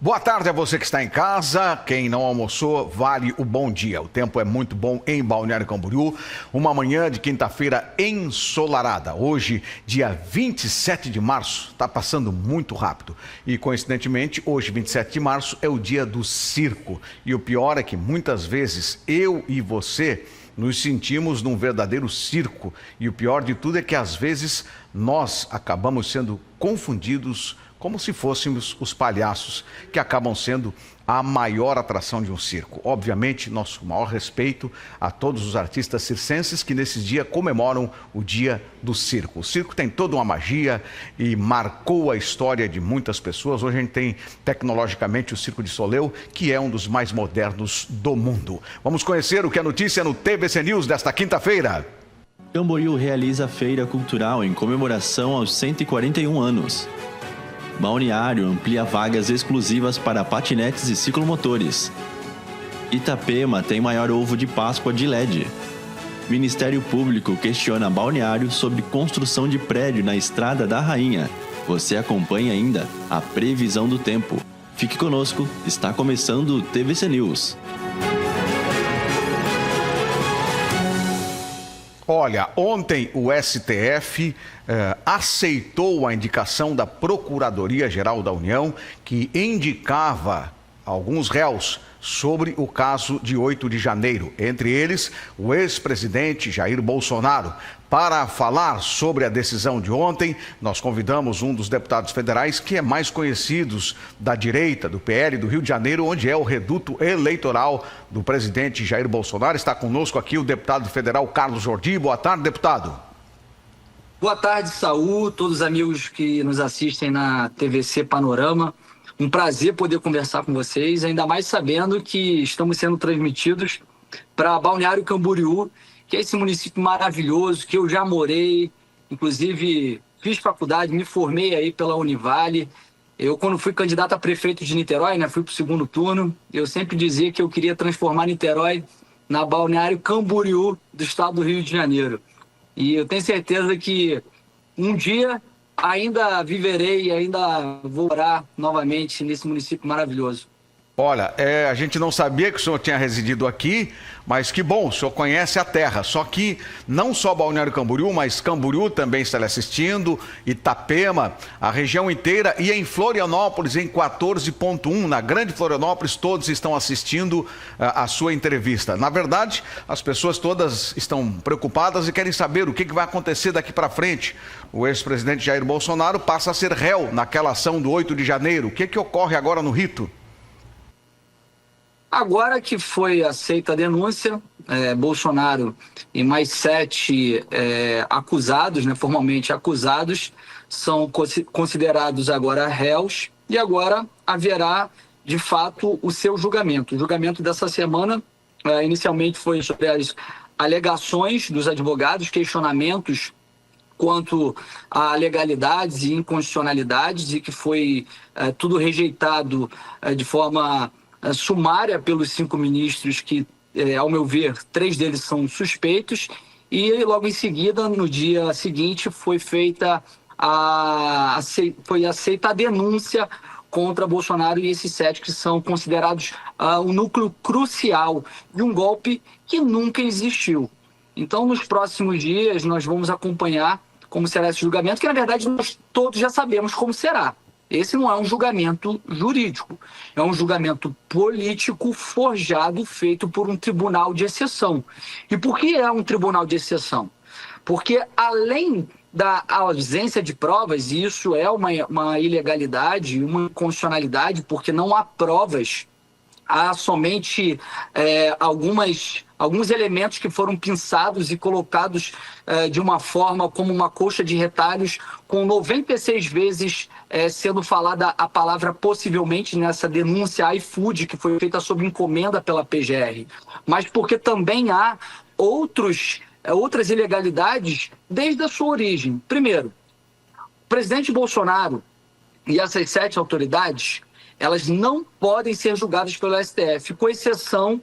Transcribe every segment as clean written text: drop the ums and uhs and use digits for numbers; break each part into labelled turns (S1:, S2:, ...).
S1: Boa tarde a você que está em casa. Quem não almoçou, vale o bom dia. O tempo é muito bom em Balneário Camboriú. Uma manhã de quinta-feira ensolarada. Hoje, dia 27 de março, está passando muito rápido. E, coincidentemente, hoje, 27 de março, é o dia do circo. E o pior é que, muitas vezes, eu e você nos sentimos num verdadeiro circo. E o pior de tudo é que, às vezes, nós acabamos sendo confundidos como se fôssemos os palhaços, que acabam sendo a maior atração de um circo. Obviamente, nosso maior respeito a todos os artistas circenses que nesses dias comemoram o dia do circo. O circo tem toda uma magia e marcou a história de muitas pessoas. Hoje a gente tem, tecnologicamente, o Circo de Soleil, que é um dos mais modernos do mundo. Vamos conhecer o que é notícia no TVC News desta quinta-feira.
S2: Camboriú realiza feira cultural em comemoração aos 141 anos. Balneário amplia vagas exclusivas para patinetes e ciclomotores. Itapema tem maior ovo de Páscoa de LED. Ministério Público questiona Balneário sobre construção de prédio na Estrada da Rainha. Você acompanha ainda a previsão do tempo. Fique conosco, está começando o TVC News.
S1: Olha, ontem o STF aceitou a indicação da Procuradoria-Geral da União, que indicava alguns réus sobre o caso de 8 de janeiro, entre eles o ex-presidente Jair Bolsonaro. Para falar sobre a decisão de ontem, nós convidamos um dos deputados federais que é mais conhecidos da direita, do PL do Rio de Janeiro, onde é o reduto eleitoral do presidente Jair Bolsonaro. Está conosco aqui o deputado federal Carlos Jordi. Boa tarde, deputado.
S3: Boa tarde, Saul, todos os amigos que nos assistem na TVC Panorama. Um prazer poder conversar com vocês, ainda mais sabendo que estamos sendo transmitidos para Balneário Camboriú, que é esse município maravilhoso, que eu já morei, inclusive fiz faculdade, me formei aí pela Univale. Eu, quando fui candidato a prefeito de Niterói, fui para o segundo turno, eu sempre dizia que eu queria transformar Niterói na Balneário Camboriú do estado do Rio de Janeiro. E eu tenho certeza que um dia ainda viverei, ainda vou morar novamente nesse município maravilhoso.
S1: Olha, a gente não sabia que o senhor tinha residido aqui, mas que bom, o senhor conhece a terra. Só que não só Balneário Camboriú, mas Camboriú também está lhe assistindo, Itapema, a região inteira, e em Florianópolis, em 14.1, na Grande Florianópolis, todos estão assistindo a sua entrevista. Na verdade, as pessoas todas estão preocupadas e querem saber o que vai acontecer daqui para frente. O ex-presidente Jair Bolsonaro passa a ser réu naquela ação do 8 de janeiro. O que ocorre agora no rito?
S3: Agora que foi aceita a denúncia, Bolsonaro e mais 7 acusados, formalmente acusados, são considerados agora réus e agora haverá, de fato, o seu julgamento. O julgamento dessa semana, inicialmente foi sobre as alegações dos advogados, questionamentos quanto a legalidades e inconstitucionalidades, e que foi tudo rejeitado de forma sumária pelos 5 ministros que, ao meu ver, 3 deles são suspeitos, e logo em seguida, no dia seguinte, foi aceita a denúncia contra Bolsonaro e esses 7 que são considerados um núcleo crucial de um golpe que nunca existiu. Então, nos próximos dias, nós vamos acompanhar como será esse julgamento, que, na verdade, nós todos já sabemos como será. Esse não é um julgamento jurídico, é um julgamento político forjado, feito por um tribunal de exceção. E por que é um tribunal de exceção? Porque, além da ausência de provas, e isso é uma ilegalidade, uma inconstitucionalidade, porque não há provas, há somente alguns elementos que foram pinçados e colocados de uma forma como uma coxa de retalhos, com 96 vezes sendo falada a palavra possivelmente nessa denúncia iFood, que foi feita sob encomenda pela PGR, mas porque também há outras ilegalidades desde a sua origem. Primeiro, o presidente Bolsonaro e essas 7 autoridades, elas não podem ser julgadas pelo STF, com exceção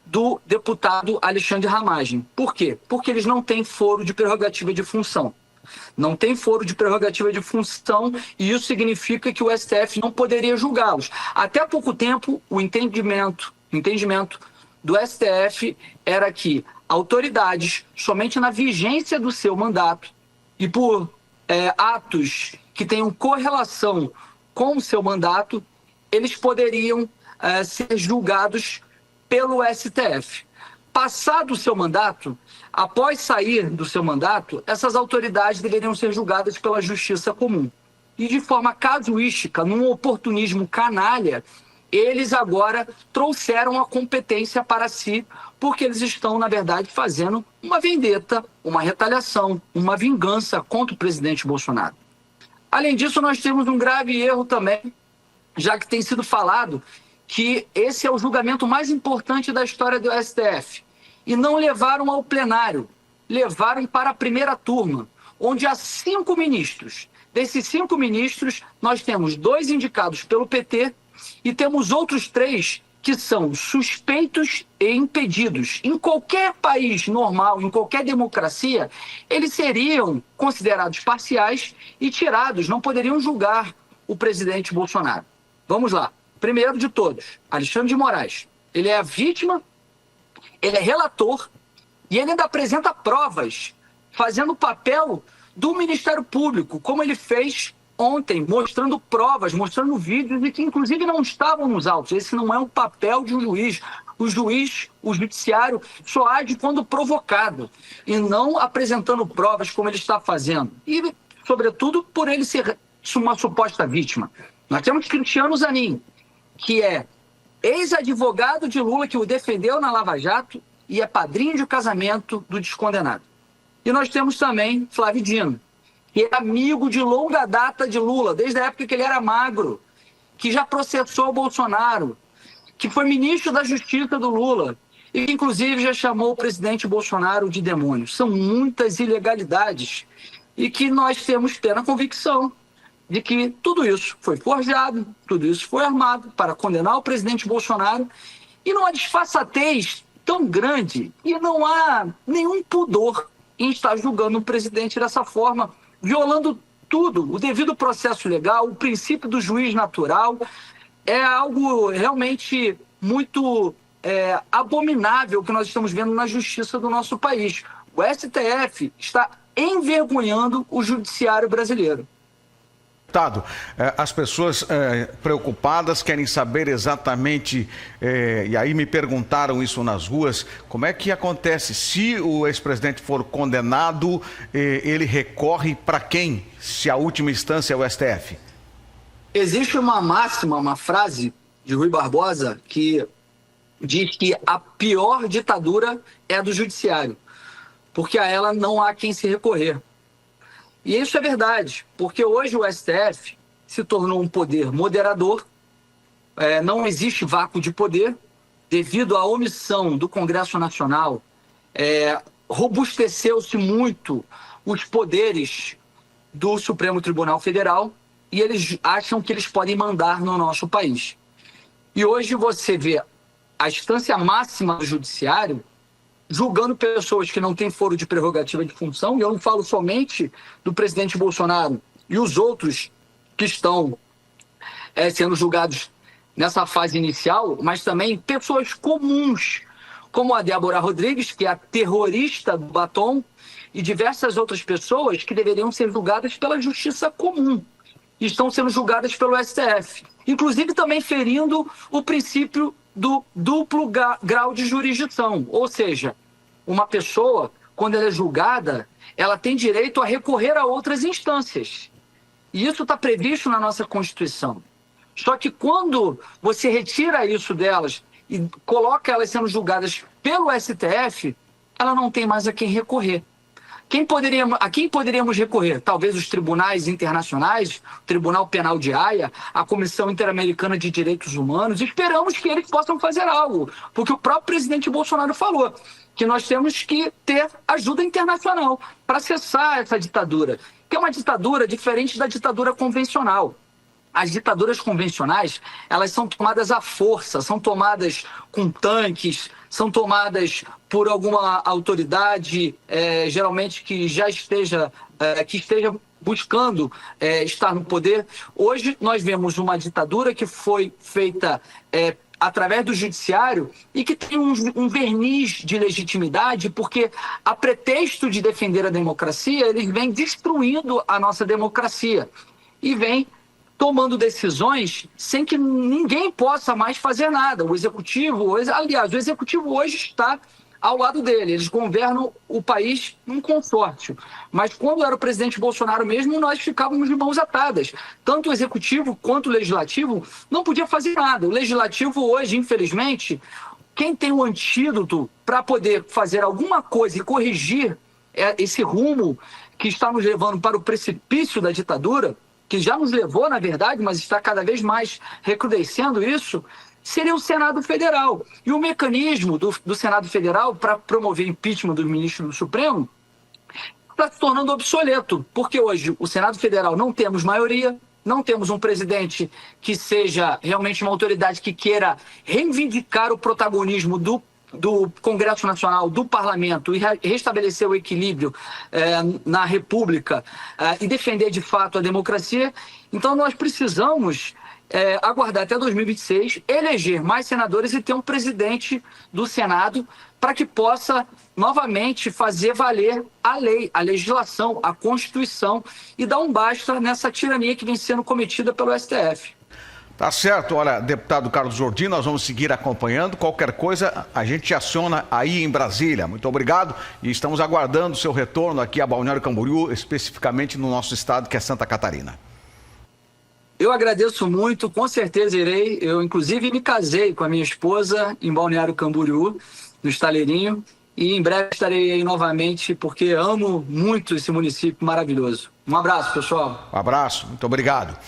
S3: do deputado Alexandre Ramagem. Por quê? Porque eles não têm foro de prerrogativa de função. Não tem foro de prerrogativa de função e isso significa que o STF não poderia julgá-los. Até há pouco tempo, o entendimento do STF era que autoridades, somente na vigência do seu mandato e por atos que tenham correlação com o seu mandato, eles poderiam ser julgados pelo STF. Passado o seu mandato, após sair do seu mandato, essas autoridades deveriam ser julgadas pela Justiça Comum. E de forma casuística, num oportunismo canalha, eles agora trouxeram a competência para si, porque eles estão, na verdade, fazendo uma vendetta, uma retaliação, uma vingança contra o presidente Bolsonaro. Além disso, nós temos um grave erro também, já que tem sido falado que esse é o julgamento mais importante da história do STF. E não levaram ao plenário, levaram para a primeira turma, onde há 5 ministros. Desses 5 ministros, nós temos 2 indicados pelo PT e temos outros 3 que são suspeitos e impedidos. Em qualquer país normal, em qualquer democracia, eles seriam considerados parciais e tirados, não poderiam julgar o presidente Bolsonaro. Vamos lá. Primeiro de todos, Alexandre de Moraes. Ele é a vítima, ele é relator e ele ainda apresenta provas, fazendo o papel do Ministério Público, como ele fez ontem, mostrando provas, mostrando vídeos e que inclusive não estavam nos autos. Esse não é o papel de um juiz. O judiciário, só age quando provocado e não apresentando provas como ele está fazendo. E, sobretudo, por ele ser uma suposta vítima. Nós temos Cristiano Zanin, que é ex-advogado de Lula, que o defendeu na Lava Jato e é padrinho de casamento do descondenado. E nós temos também Flávio Dino, que é amigo de longa data de Lula, desde a época que ele era magro, que já processou o Bolsonaro, que foi ministro da Justiça do Lula e que, inclusive, já chamou o presidente Bolsonaro de demônio. São muitas ilegalidades e que nós temos plena convicção de que tudo isso foi forjado, tudo isso foi armado para condenar o presidente Bolsonaro e numa disfarçatez tão grande e não há nenhum pudor em estar julgando o presidente dessa forma, violando tudo, o devido processo legal, o princípio do juiz natural. É algo realmente muito abominável que nós estamos vendo na justiça do nosso país. O STF está envergonhando o judiciário brasileiro.
S1: Deputado, as pessoas preocupadas querem saber exatamente, e aí me perguntaram isso nas ruas, como é que acontece se o ex-presidente for condenado, ele recorre para quem, se a última instância é o STF?
S3: Existe uma máxima, uma frase de Rui Barbosa que diz que a pior ditadura é a do judiciário, porque a ela não há quem se recorrer. E isso é verdade, porque hoje o STF se tornou um poder moderador, não existe vácuo de poder, devido à omissão do Congresso Nacional, robusteceu-se muito os poderes do Supremo Tribunal Federal e eles acham que eles podem mandar no nosso país. E hoje você vê a instância máxima do judiciário julgando pessoas que não têm foro de prerrogativa de função, e eu não falo somente do presidente Bolsonaro e os outros que estão sendo julgados nessa fase inicial, mas também pessoas comuns, como a Débora Rodrigues, que é a terrorista do batom, e diversas outras pessoas que deveriam ser julgadas pela justiça comum, e estão sendo julgadas pelo STF, inclusive também ferindo o princípio do duplo grau de jurisdição, ou seja, uma pessoa, quando ela é julgada, ela tem direito a recorrer a outras instâncias. E isso está previsto na nossa Constituição. Só que quando você retira isso delas e coloca elas sendo julgadas pelo STF, ela não tem mais a quem recorrer. A quem poderíamos recorrer? Talvez os tribunais internacionais, o Tribunal Penal de Haia, a Comissão Interamericana de Direitos Humanos. Esperamos que eles possam fazer algo, porque o próprio presidente Bolsonaro falou que nós temos que ter ajuda internacional para cessar essa ditadura, que é uma ditadura diferente da ditadura convencional. as ditaduras convencionais, elas são tomadas à força, são tomadas com tanques, são tomadas por alguma autoridade, geralmente que já esteja buscando estar no poder. Hoje nós vemos uma ditadura que foi feita através do judiciário e que tem um verniz de legitimidade, porque a pretexto de defender a democracia, eles vêm destruindo a nossa democracia e vêm tomando decisões sem que ninguém possa mais fazer nada. O executivo hoje está ao lado dele, eles governam o país num consórcio. Mas quando era o presidente Bolsonaro mesmo, nós ficávamos de mãos atadas. Tanto o executivo quanto o legislativo não podia fazer nada. O legislativo hoje, infelizmente, quem tem um antídoto para poder fazer alguma coisa e corrigir esse rumo que está nos levando para o precipício da ditadura, que já nos levou, na verdade, mas está cada vez mais recrudescendo isso, seria o Senado Federal. E o mecanismo do Senado Federal para promover impeachment do ministro do Supremo está se tornando obsoleto, porque hoje o Senado Federal não temos maioria, não temos um presidente que seja realmente uma autoridade que queira reivindicar o protagonismo do Congresso Nacional, do Parlamento, e restabelecer o equilíbrio na República e defender de fato a democracia. Então nós precisamos aguardar até 2026, eleger mais senadores e ter um presidente do Senado para que possa novamente fazer valer a lei, a legislação, a Constituição e dar um basta nessa tirania que vem sendo cometida pelo STF.
S1: Tá certo, olha, deputado Carlos Jordi, nós vamos seguir acompanhando. Qualquer coisa, a gente te aciona aí em Brasília. Muito obrigado e estamos aguardando o seu retorno aqui a Balneário Camboriú, especificamente no nosso estado, que é Santa Catarina.
S3: Eu agradeço muito, com certeza irei. Eu, inclusive, me casei com a minha esposa em Balneário Camboriú, no Estaleirinho, e em breve estarei aí novamente, porque amo muito esse município maravilhoso. Um abraço, pessoal. Um
S1: abraço, muito obrigado.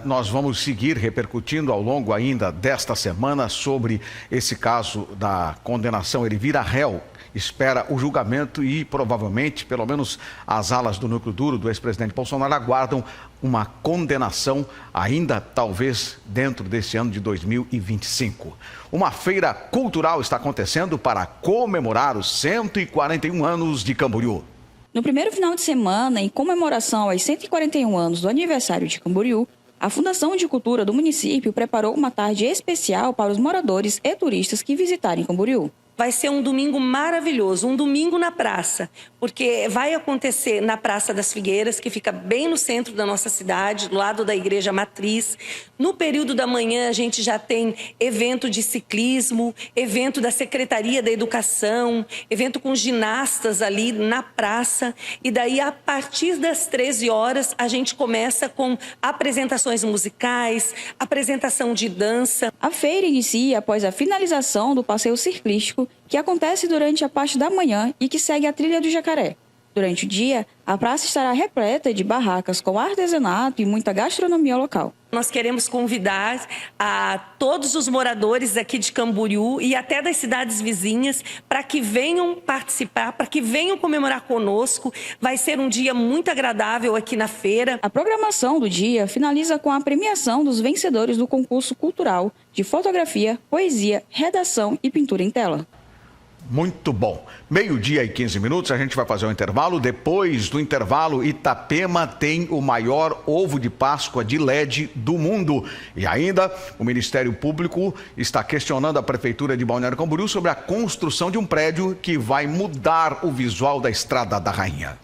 S1: Nós vamos seguir repercutindo ao longo ainda desta semana sobre esse caso da condenação. Ele vira réu, espera o julgamento e provavelmente, pelo menos as alas do núcleo duro do ex-presidente Bolsonaro aguardam uma condenação ainda talvez dentro desse ano de 2025. Uma feira cultural está acontecendo para comemorar os 141 anos de Camboriú.
S4: No primeiro final de semana, em comemoração aos 141 anos do aniversário de Camboriú, a Fundação de Cultura do município preparou uma tarde especial para os moradores e turistas que visitarem Camboriú.
S5: Vai ser um domingo maravilhoso, um domingo na praça, porque vai acontecer na Praça das Figueiras, que fica bem no centro da nossa cidade, do lado da Igreja Matriz. No período da manhã, a gente já tem evento de ciclismo, evento da Secretaria da Educação, evento com ginastas ali na praça. E daí, a partir das 13 horas, a gente começa com apresentações musicais, apresentação de dança.
S4: A feira inicia após a finalização do passeio ciclístico, que acontece durante a parte da manhã e que segue a Trilha do Jacaré. Durante o dia, a praça estará repleta de barracas com artesanato e muita gastronomia local.
S5: Nós queremos convidar a todos os moradores aqui de Camboriú e até das cidades vizinhas para que venham participar, para que venham comemorar conosco. Vai ser um dia muito agradável aqui na feira.
S4: A programação do dia finaliza com a premiação dos vencedores do concurso cultural de fotografia, poesia, redação e pintura em tela.
S1: Muito bom. 12:15, a gente vai fazer um intervalo. Depois do intervalo, Itapema tem o maior ovo de Páscoa de LED do mundo. E ainda, o Ministério Público está questionando a Prefeitura de Balneário Camboriú sobre a construção de um prédio que vai mudar o visual da Estrada da Rainha.